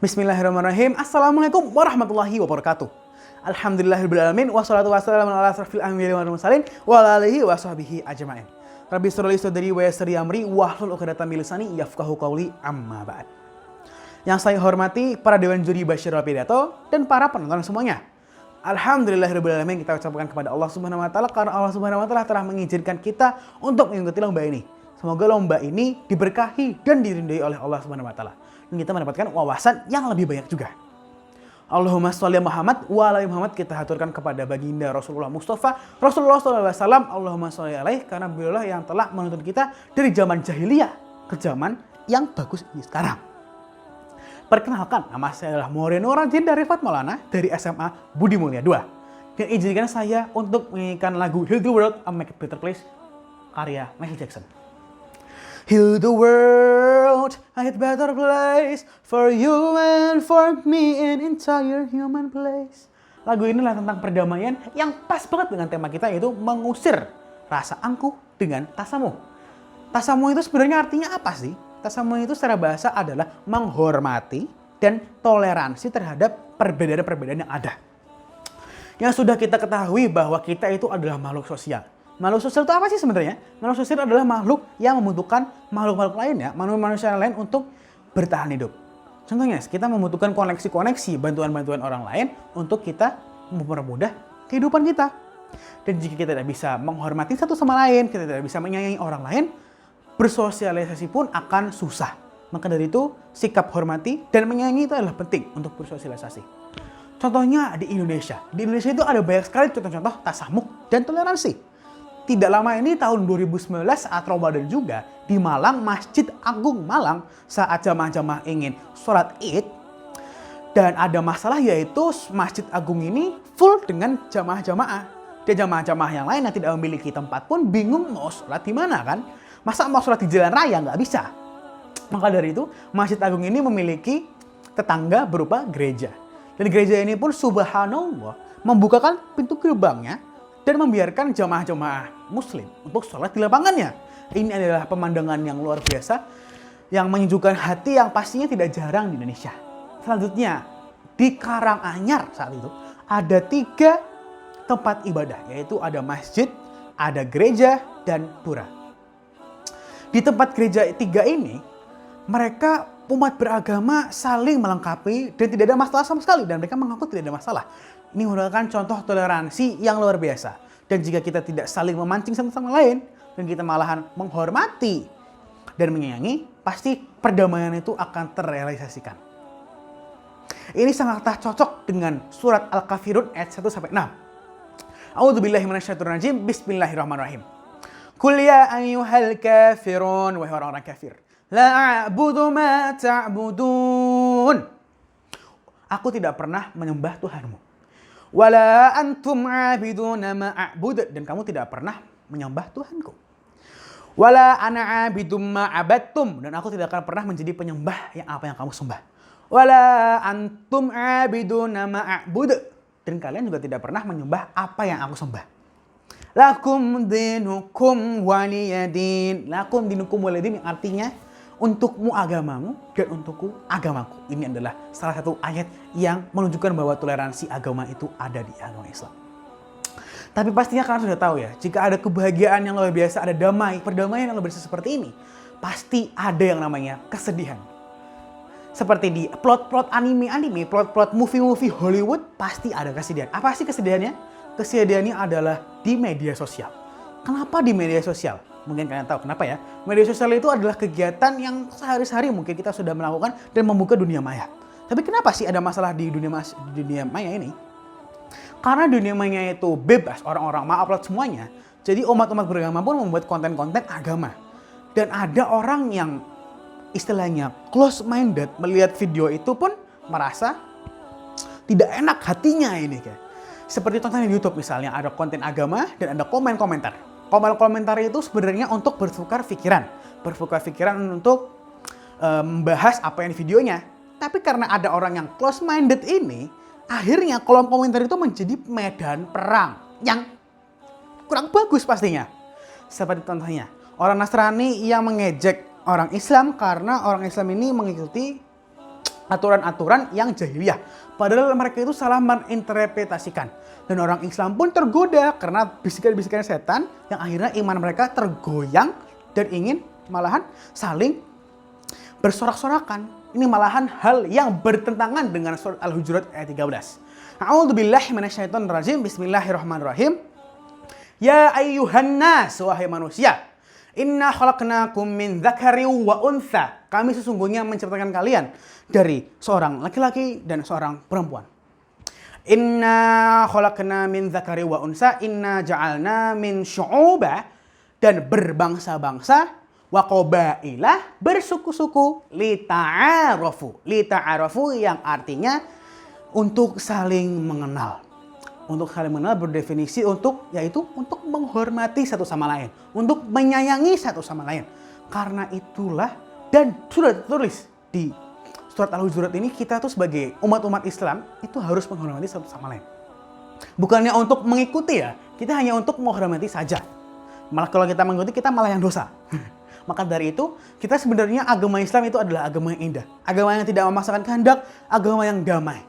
Bismillahirrahmanirrahim. Assalamualaikum warahmatullahi wabarakatuh. Alhamdulillahirrahmanirrahim. Wassalatu wassalamu ala asrafil anbiya'i wal mursalin wa ala alihi wa sahbihi ajma'in. Rabbi shrah li sadri wa yassir li amri wahlul 'uqdatam min lisani yafqahu qawli, amma ba'd. Yang saya hormati para dewan juri Basyirul Pidato dan para penonton semuanya. Alhamdulillahirrahmanirrahim, kita ucapkan kepada Allah Subhanahu wa taala karena Allah Subhanahu wa taala telah mengizinkan kita untuk mengikuti lomba ini. Semoga lomba ini diberkahi dan diridhai oleh Allah Subhanahu wa taala. Dan kita mendapatkan wawasan yang lebih banyak juga. Allahumma sholli Muhammad wa ala Muhammad, kita haturkan kepada baginda Rasulullah Mustafa Rasulullah SAW. Allahumma sholli alaih, karena beliaulah yang telah menuntun kita dari zaman jahiliyah ke zaman yang bagus ini sekarang. Perkenalkan, nama saya adalah Moreno Rajin dari Fatmaulana dari SMA Budi Mulia 2. Dan izinkan saya untuk menyanyikan lagu Heal the World, A Make a Better Place karya Michael Jackson. Heal the world, a better place for you and for me, an entire human place. Lagu ini adalah tentang perdamaian yang pas banget dengan tema kita, yaitu mengusir rasa angkuh dengan tasamuh. Tasamuh itu sebenarnya artinya apa sih? Tasamuh itu secara bahasa adalah menghormati dan toleransi terhadap perbedaan-perbedaan yang ada. Yang sudah kita ketahui bahwa kita itu adalah makhluk sosial. Makhluk sosial itu apa sih sebenarnya? Makhluk sosial adalah makhluk yang membutuhkan makhluk-makhluk lainnya, manusia lain untuk bertahan hidup. Contohnya, kita membutuhkan koneksi-koneksi, bantuan-bantuan orang lain untuk kita mempermudah kehidupan kita. Dan jika kita tidak bisa menghormati satu sama lain, kita tidak bisa menyayangi orang lain, bersosialisasi pun akan susah. Maka dari itu, sikap hormati dan menyayangi itu adalah penting untuk bersosialisasi. Contohnya di Indonesia. Di Indonesia itu ada banyak sekali contoh-contoh tasamuh dan toleransi. Tidak lama ini tahun 2019 saat Ramadan juga di Malang, Masjid Agung Malang, saat jamaah-jamaah ingin sholat Id dan ada masalah, yaitu Masjid Agung ini full dengan jamaah-jamaah. Dan jamaah-jamaah yang lain yang tidak memiliki tempat pun bingung mau sholat di mana kan? Masa mau sholat di jalan raya? Nggak bisa. Maka dari itu Masjid Agung ini memiliki tetangga berupa gereja. Dan gereja ini pun subhanallah membukakan pintu gerbangnya dan membiarkan jamaah-jamaah muslim untuk sholat di lapangannya. Ini adalah pemandangan yang luar biasa, yang menyejukkan hati, yang pastinya tidak jarang di Indonesia. Selanjutnya, di Karanganyar saat itu ada 3 tempat ibadah, yaitu ada masjid, ada gereja, dan pura. Di tempat gereja 3 ini, mereka umat beragama saling melengkapi dan tidak ada masalah sama sekali, dan mereka mengaku tidak ada masalah. Ini merupakan contoh toleransi yang luar biasa. Dan jika kita tidak saling memancing satu sama lain, dan kita malahan menghormati dan menyayangi, pasti perdamaian itu akan terrealisasikan. Ini sangatlah cocok dengan surat Al-Kafirun ayat 1-6. A'udzubillahi minasyaitonirrajim. Bismillahirrahmanirrahim. Qul ya ayyuhal kafirun, wahai orang-orang kafir, la a'budu ma ta'budun. Aku tidak pernah menyembah Tuhanmu. Wala antum 'abiduna ma a'bud, dan kamu tidak pernah menyembah Tuhanku. Wala ana 'abidum ma 'abadtum, dan aku tidak akan pernah menjadi penyembah yang apa yang kamu sembah. Wala antum 'abiduna ma a'bud, dan kalian juga tidak pernah menyembah apa yang aku sembah. Lakum dinukum waliyadin. Lakum dinukum waliyadin yang artinya untukmu agamamu dan untukku agamaku. Ini adalah salah satu ayat yang menunjukkan bahwa toleransi agama itu ada di agama Islam. Tapi pastinya kalian sudah tahu ya, jika ada kebahagiaan yang luar biasa, ada perdamaian yang luar biasa seperti ini, pasti ada yang namanya kesedihan. Seperti di plot-plot anime, plot-plot movie-movie Hollywood, pasti ada kesedihan. Apa sih kesedihannya? Kesedihannya adalah di media sosial. Kenapa di media sosial? Mungkin kalian tahu kenapa ya. Media sosial itu adalah kegiatan yang sehari-hari mungkin kita sudah melakukan dan membuka dunia maya. Tapi kenapa sih ada masalah di dunia maya ini? Karena dunia maya itu bebas, orang-orang mau upload semuanya. Jadi umat-umat beragama pun membuat konten-konten agama. Dan ada orang yang istilahnya close-minded melihat video itu pun merasa tidak enak hatinya ini kayak. Seperti contohnya di YouTube misalnya, ada konten agama dan ada komen-komentar. Komentar itu sebenarnya untuk bertukar pikiran untuk membahas apa yang di videonya. Tapi karena ada orang yang close-minded ini, akhirnya kolom komentar itu menjadi medan perang yang kurang bagus pastinya. Seperti contohnya, orang Nasrani yang mengejek orang Islam karena orang Islam ini mengikuti aturan-aturan yang jahiliyah. Padahal mereka itu salah menginterpretasikan. Dan orang Islam pun tergoda karena bisikan-bisikan setan yang akhirnya iman mereka tergoyang dan ingin malahan saling bersorak-sorakan. Ini malahan hal yang bertentangan dengan surat Al-Hujurat ayat 13. A'udzubillahi minasyaitonirrajim. Bismillahirrahmanirrahim. Ya ayyuhan nas, wahai manusia. Inna khalaqnakum min dzakari wa untha. Kami sesungguhnya menciptakan kalian dari seorang laki-laki dan seorang perempuan. Inna khalaqna min dzakari wa unsa. Inna ja'alna min syu'uba. Dan berbangsa-bangsa. Wa qabailah, bersuku-suku. Lita'arafu. Lita'arafu yang artinya untuk saling mengenal. Untuk saling mengenal berdefinisi yaitu untuk menghormati satu sama lain. Untuk menyayangi satu sama lain. Karena itulah dan sudah tertulis di surat Al-Hujurat ini, kita tuh sebagai umat-umat Islam itu harus menghormati satu sama lain. Bukannya untuk mengikuti ya, kita hanya untuk menghormati saja. Malah kalau kita mengikuti, kita malah yang dosa. Maka dari itu, kita sebenarnya agama Islam itu adalah agama yang indah. Agama yang tidak memaksakan kehendak, agama yang damai.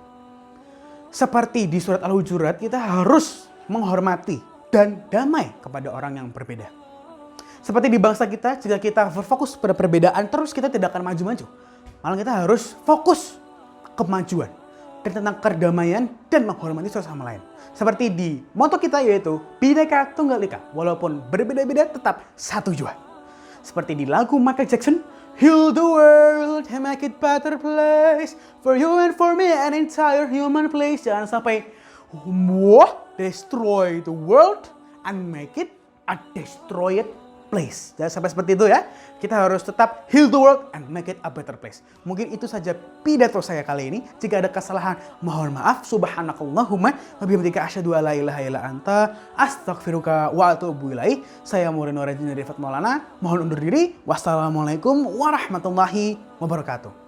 Seperti di surat Al-Hujurat, kita harus menghormati dan damai kepada orang yang berbeda. Seperti di bangsa kita, jika kita berfokus pada perbedaan, terus kita tidak akan maju-maju. Malah kita harus fokus kemajuan dan tentang perdamaian dan menghormati satu sama lain. Seperti di moto kita yaitu Bhinneka Tunggal Ika, walaupun berbeda-beda tetap satu jua. Seperti di lagu Michael Jackson, Heal the world and make it better place for you and for me and entire human place. Jangan sampai destroy the world and make it a destroyed place. Jangan sampai seperti itu ya. Kita harus tetap heal the world and make it a better place. Mungkin itu saja pidato saya kali ini. Jika ada kesalahan, mohon maaf. Subhanakallahumma wa bihamdika asyhadu an la ilaha illa anta astaghfiruka wa atubu ilaik. Saya Murin Nuruddin Rifat Maulana. Mohon undur diri. Wassalamualaikum warahmatullahi wabarakatuh.